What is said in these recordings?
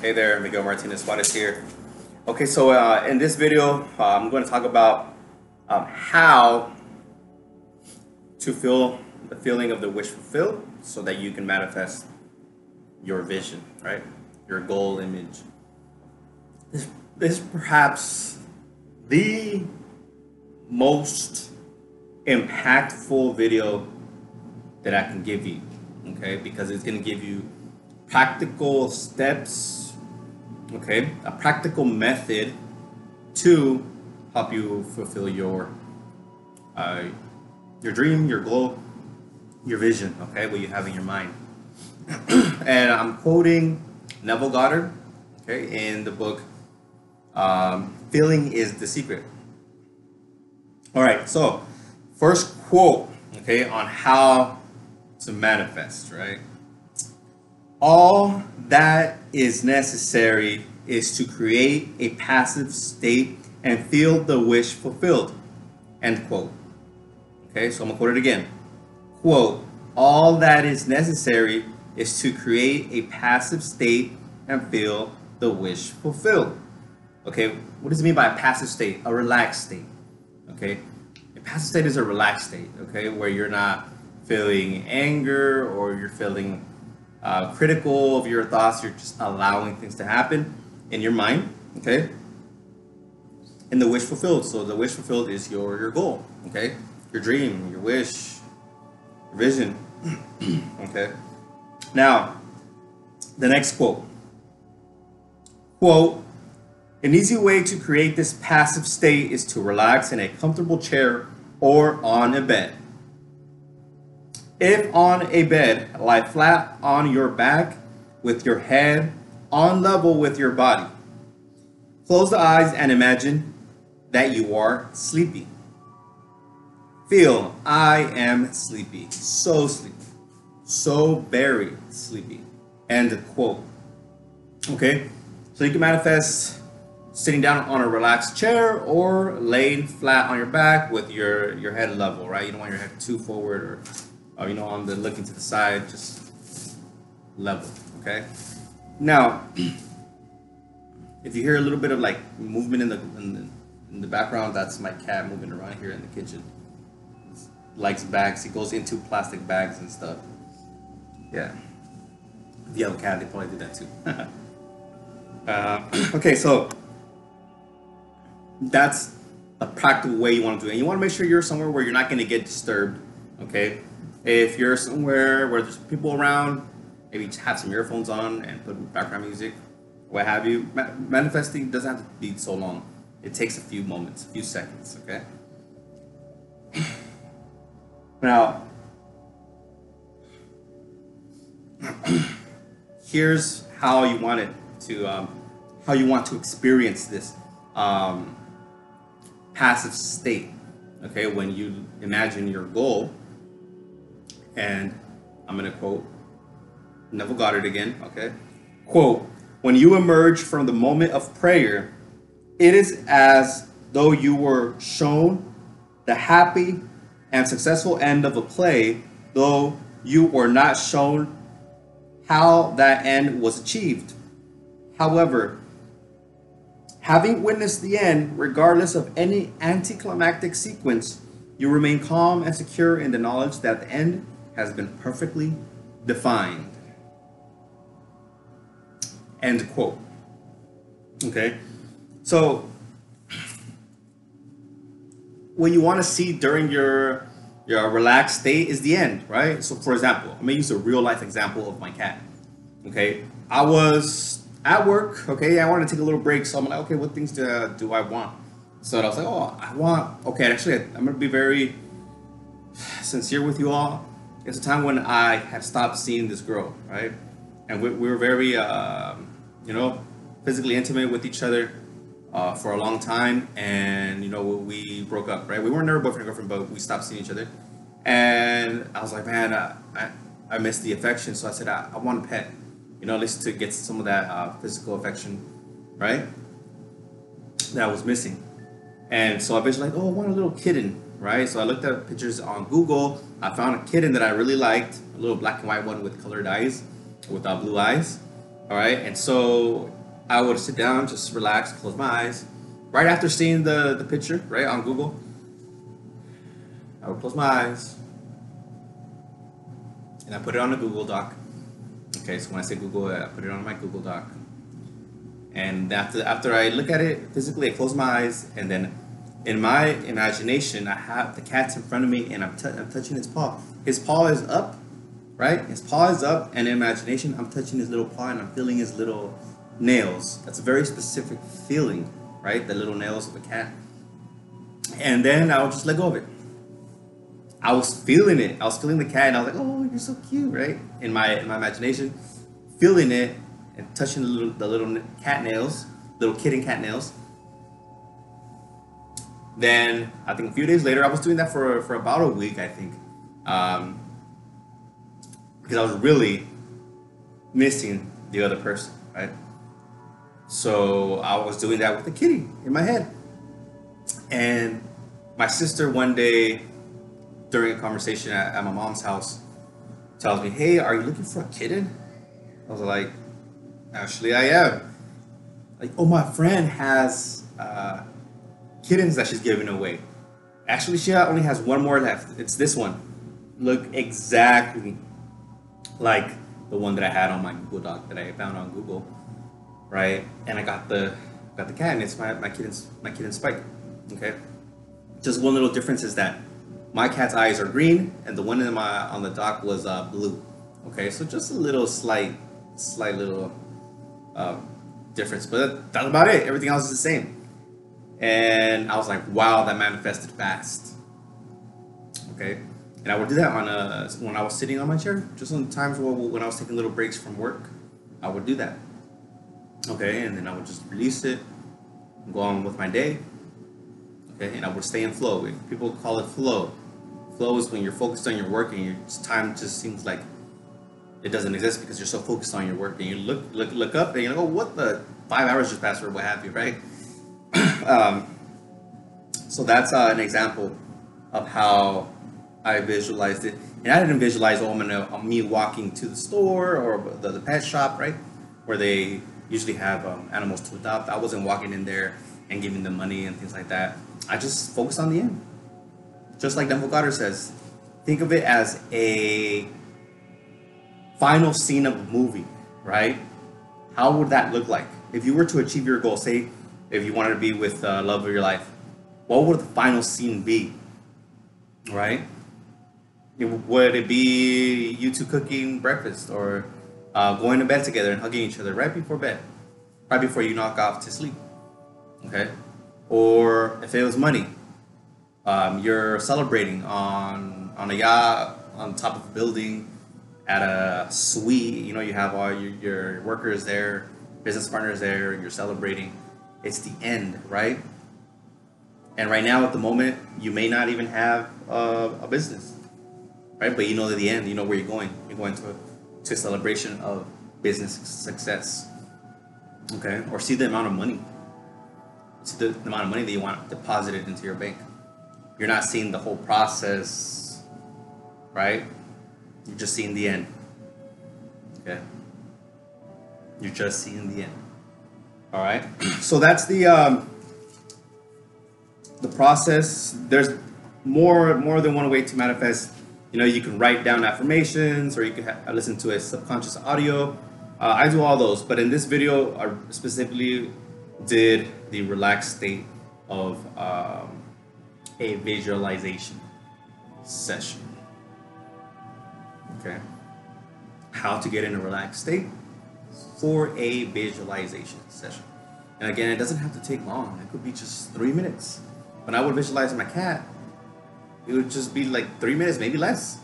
Hey there, Miguel Martinez Juarez here. Okay, so in this video, I'm going to talk about how to feel the feeling of the wish fulfilled so that you can manifest your vision, right? Your goal image. This is perhaps the most impactful video that I can give you, okay? Because it's going to give you practical steps, okay? A practical method to help you fulfill your dream, your goal, your vision, okay? What you have in your mind. And I'm quoting Neville Goddard, okay, in the book Feeling is the Secret. All right, so first quote, okay, on how to manifest, right? All that is necessary is to create a passive state and feel the wish fulfilled. End quote. Okay, so I'm gonna quote it again. Quote, all that is necessary is to create a passive state and feel the wish fulfilled. Okay, what does it mean by a passive state? A relaxed state. Okay, a passive state is a relaxed state, okay, where you're not feeling anger or you're feeling critical of your thoughts. You're just allowing things to happen in your mind, okay? And the wish fulfilled. So the wish fulfilled is your goal, okay? Your dream, your wish, your vision, okay? Now, the next quote. Quote, an easy way to create this passive state is to relax in a comfortable chair or on a bed. If on a bed, lie flat on your back with your head on level with your body. Close the eyes and imagine that you are sleepy. Feel, I am sleepy, so very sleepy. End quote. Okay, so you can manifest sitting down on a relaxed chair or laying flat on your back with your head level, right? You don't want your head too forward or you know, on the looking to the side, just level, okay? Now, if you hear a little bit of like movement in the background, that's my cat moving around here in the kitchen. He likes bags. He goes into plastic bags and stuff. Yeah. If you have a cat, they probably do that too. Okay, so that's a practical way you want to do it. And you want to make sure you're somewhere where you're not going to get disturbed, okay? If you're somewhere where there's people around, maybe have some earphones on and put background music, what have you. Manifesting doesn't have to be so long. It takes a few moments, a few seconds, okay? Now, here's how you want it to, how you want to experience this passive state, okay? When you imagine your goal. And I'm going to quote Neville Goddard again, okay? Quote, when you emerge from the moment of prayer, it is as though you were shown the happy and successful end of a play, though you were not shown how that end was achieved. However, having witnessed the end, regardless of any anticlimactic sequence, you remain calm and secure in the knowledge that the end has been perfectly defined. End quote. Okay, so what you want to see during your relaxed state is the end, right? So for example, I'm gonna use a real life example of my cat. Okay, I was at work, okay, I wanted to take a little break, so I'm like, okay, what things do I want? So I was like, oh, I want, okay, actually I'm gonna be very sincere with you all. It's a time when I had stopped seeing this girl, right? And we were very, you know, physically intimate with each other for a long time. And, you know, we broke up, right? We weren't never boyfriend and girlfriend, but we stopped seeing each other. And I was like, man, I miss the affection. So I said, I want a pet, you know, at least to get some of that physical affection, right? That I was missing. And so I was like, oh, I want a little kitten, right? So I looked at pictures on Google. I found a kitten that I really liked, a little black and white one with colored eyes, with blue eyes. All right, and so I would sit down, just relax, close my eyes. Right after seeing the picture, right, on Google, I would close my eyes and I put it on a Google Doc. Okay, so when I say Google, I put it on my Google Doc. And after I look at it physically, I close my eyes, and then in my imagination, I have the cat's in front of me, and I'm touching his paw. His paw is up, right? His paw is up, and in imagination, I'm touching his little paw, and I'm feeling his little nails. That's a very specific feeling, right? The little nails of a cat. And then I would just let go of it. I was feeling it. I was feeling the cat, and I was like, "Oh, you're so cute," right? In my imagination, feeling it and touching the little cat nails, little kitten cat nails. Then I think a few days later, I was doing that for about a week, I think, because I was really missing the other person, right? So I was doing that with the kitty in my head, and my sister one day, during a conversation at my mom's house, tells me, "Hey, are you looking for a kitten?" I was like, "Actually, I am." Like, "Oh, my friend has kittens that she's giving away. Actually, she only has one more left. It's this one. Look exactly like the one that I had on my Google Doc that I found on Google, right? And I got the cat, and it's my kitten Spike. Okay, just one little difference is that my cat's eyes are green, and the one on the dock was blue. Okay, so just a little slight little difference, but that's about it. Everything else is the same. And I was like, wow, that manifested fast. Okay, and I would do that when I was sitting on my chair, just on times when I was taking little breaks from work, I would do that. Okay, and then I would just release it, and go on with my day. Okay, and I would stay in flow. People call it flow. Flow is when you're focused on your work and your time just seems like it doesn't exist because you're so focused on your work, and you look up and you're like, oh, what the 5 hours just passed, or what have you, right? So that's an example of how I visualized it. And I didn't visualize, me walking to the store or the pet shop, right, where they usually have animals to adopt. I wasn't walking in there and giving them money and things like that. I just focused on the end. Just like Neville Goddard says, think of it as a final scene of a movie, right? How would that look like? If you were to achieve your goal, say if you wanted to be with the love of your life, what would the final scene be, right? Would it be you two cooking breakfast, or going to bed together and hugging each other right before bed, right before you knock off to sleep, okay? Or if it was money, you're celebrating on a yacht on top of a building at a suite. You know, you have all your workers there, business partners there, and you're celebrating. It's the end, right? And right now, at the moment, you may not even have a business, right? But you know, at the end, you know where you're going. You're going to a celebration of business success, okay? Or see the amount of money. See the amount of money that you want deposited into your bank. You're not seeing the whole process, right? You're just seeing the end, okay? You're just seeing the end. All right. So that's the process. There's more than one way to manifest. You know, you can write down affirmations, or you can listen to a subconscious audio. I do all those, but in this video, I specifically did the relaxed state of a visualization session. Okay. How to get in a relaxed state for a visualization session. And again, it doesn't have to take long. It could be just 3 minutes. When I would visualize my cat, it would just be like 3 minutes, maybe less.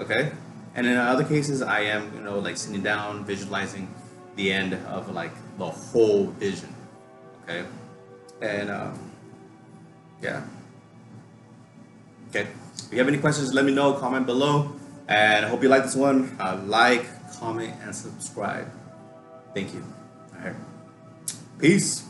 Okay? And in other cases, I am, you know, like sitting down, visualizing the end of like the whole vision. Okay? And yeah. Okay. If you have any questions, let me know, comment below. And I hope you like this one. Like, comment, and subscribe. Thank you. All right. Peace.